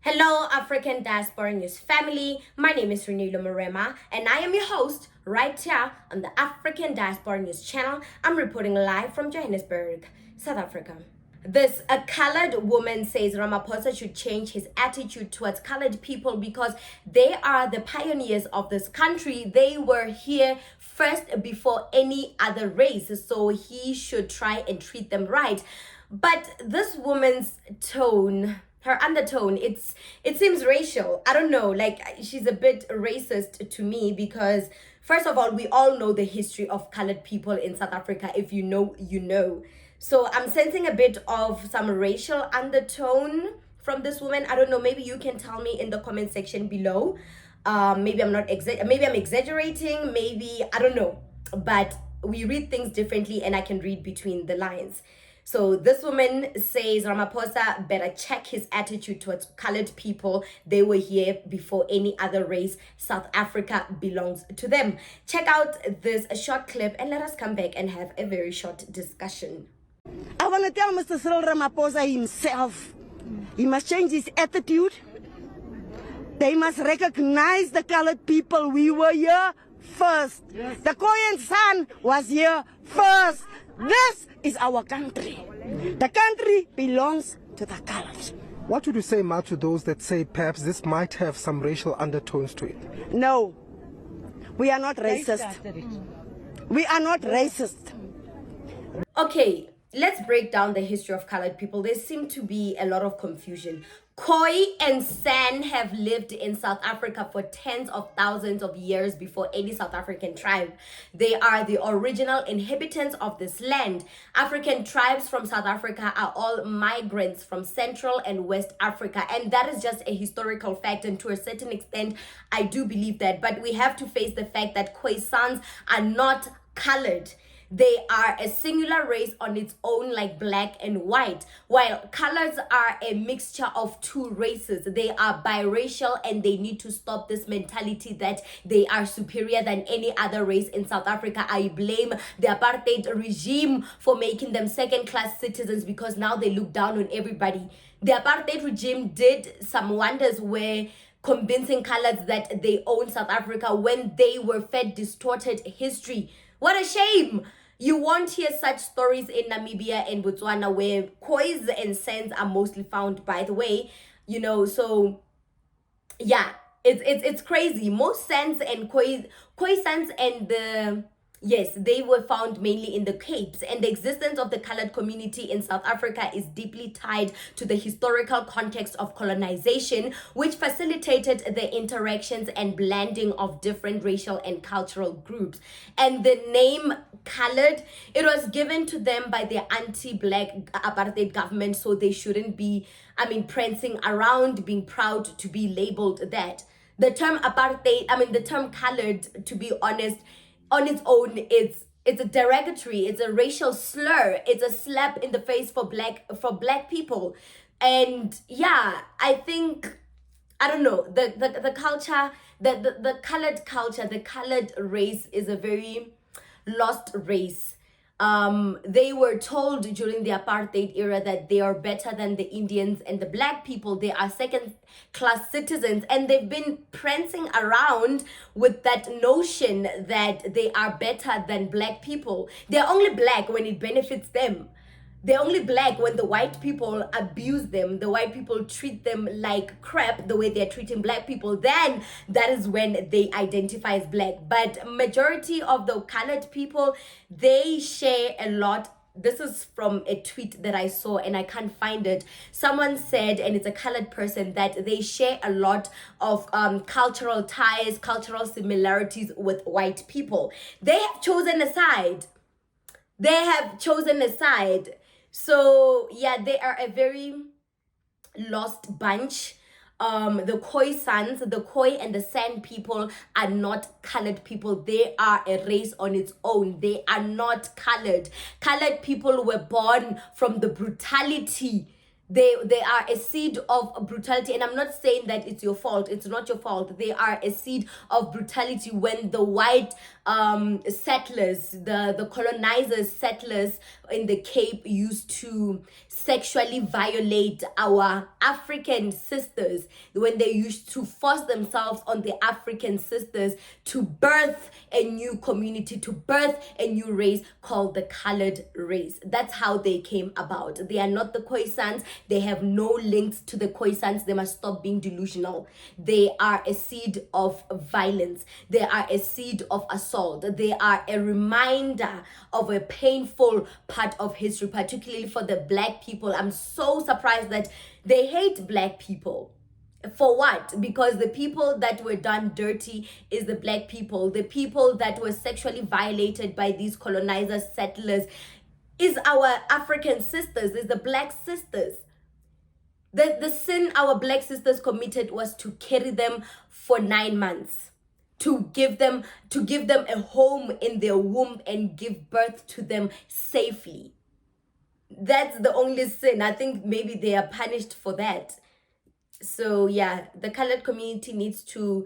Hello, African Diaspora News family. My name is Reneilwe Morema, and I am your host right here on the African Diaspora News channel. I'm reporting live from Johannesburg, South Africa. A colored woman says Ramaphosa should change his attitude towards colored people because they are the pioneers of this country. They were here first before any other race, so he should try and treat them right. But this woman's her undertone, it seems racial. I don't know, like she's a bit racist to me because first of all, we all know the history of colored people in South Africa. If you know, you know. So I'm sensing a bit of some racial undertone from this woman. I don't know, maybe you can tell me in the comment section below. Maybe I'm exaggerating, maybe I don't know, but we read things differently and I can read between the lines. So this woman says Ramaphosa better check his attitude towards colored people. They were here before any other race. South Africa belongs to them. Check out this short clip and let us come back and have a very short discussion. I want to tell Mr. Cyril Ramaphosa himself, he must change his attitude. They must recognize the colored people. We were here first. Yes. The Khoi and San was here first. This is our country. The country belongs to the colored. What would you say, Ma, to those that say perhaps this might have some racial undertones to it? No, we are not racist. We are not racist. Okay, let's break down the history of colored people. There seems to be a lot of confusion. Khoi and San have lived in South Africa for tens of thousands of years before any South African tribe. They are the original inhabitants of this land. African tribes from South Africa are all migrants from Central and West Africa, and that is just a historical fact, and to a certain extent, I do believe that. But we have to face the fact that Khoi-Sans are not colored. They are a singular race on its own, like black and white, while colors are a mixture of two races. They are biracial, and they need to stop this mentality that they are superior than any other race in South Africa. I blame the apartheid regime for making them second-class citizens because now they look down on everybody. The apartheid regime did some wonders where convincing colors that they own South Africa when they were fed distorted history. What a shame! You won't hear such stories in Namibia and Botswana where Khoi and Sans are mostly found, by the way. You know, so yeah, it's crazy. Most Sans and Khoi-Sans and they were found mainly in the Capes, and the existence of the colored community in South Africa is deeply tied to the historical context of colonization, which facilitated the interactions and blending of different racial and cultural groups. And the name colored, it was given to them by the anti-black apartheid government, so they shouldn't be, prancing around being proud to be labeled that. The term apartheid, the term colored, to be honest, on its own, it's a derogatory, it's a racial slur, it's a slap in the face for black people. And yeah, I think, I don't know, the culture, the colored culture, the colored race is a very lost race. They were told during the apartheid era that they are better than the Indians and the black people. They are second-class citizens, and they've been prancing around with that notion that they are better than black people. They're only black when it benefits them. They're only black when the white people abuse them, the white people treat them like crap the way they're treating black people. Then that is when they identify as black. But majority of the colored people, they share a lot. This is from a tweet that I saw and I can't find it. Someone said, and it's a colored person, that they share a lot of cultural ties, cultural similarities with white people. They have chosen a side. So yeah, they are a very lost bunch. The Khoi-Sans, the Khoi and the San people are not colored people. They are a race on its own. They are not colored. Colored people were born from the brutality They are a seed of brutality, and I'm not saying that it's your fault. It's not your fault. They are a seed of brutality when the white settlers, the colonizers, settlers in the Cape used to sexually violate our African sisters, when they used to force themselves on the African sisters to birth a new community, to birth a new race called the colored race. That's how they came about. They are not the Khoi-Sans. They have no links to the Khoi-Sans. They must stop being delusional. They are a seed of violence. They are a seed of assault. They are a reminder of a painful part of history, particularly for the black people. I'm so surprised that they hate black people. For what? Because the people that were done dirty is the black people. The people that were sexually violated by these colonizers, settlers, is our African sisters, is the black sisters. The sin our black sisters committed was to carry them for 9 months, to give them a home in their womb and give birth to them safely. That's the only sin. I think maybe they are punished for that. So yeah, the colored community needs to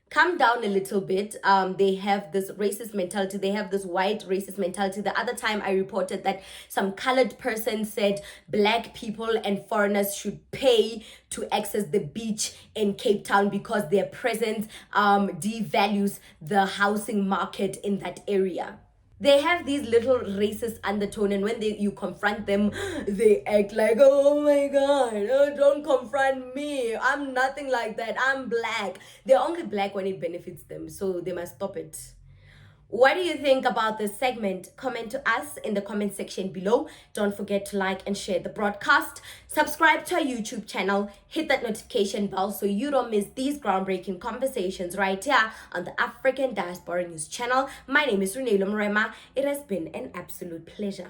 calm down a little bit. They have this racist mentality. They have this white racist mentality. The other time I reported that some colored person said black people and foreigners should pay to access the beach in Cape Town because their presence devalues the housing market in that area. They have these little racist undertone, and when you confront them, they act like, oh my god, oh, don't confront me, I'm nothing like that, I'm black. They're only black when it benefits them, so they must stop it. What do you think about this segment? Comment to us in the comment section below. Don't forget to like and share the broadcast. Subscribe to our YouTube channel. Hit that notification bell so you don't miss these groundbreaking conversations right here on the African Diaspora News channel. My name is Reneilwe Morema. It has been an absolute pleasure.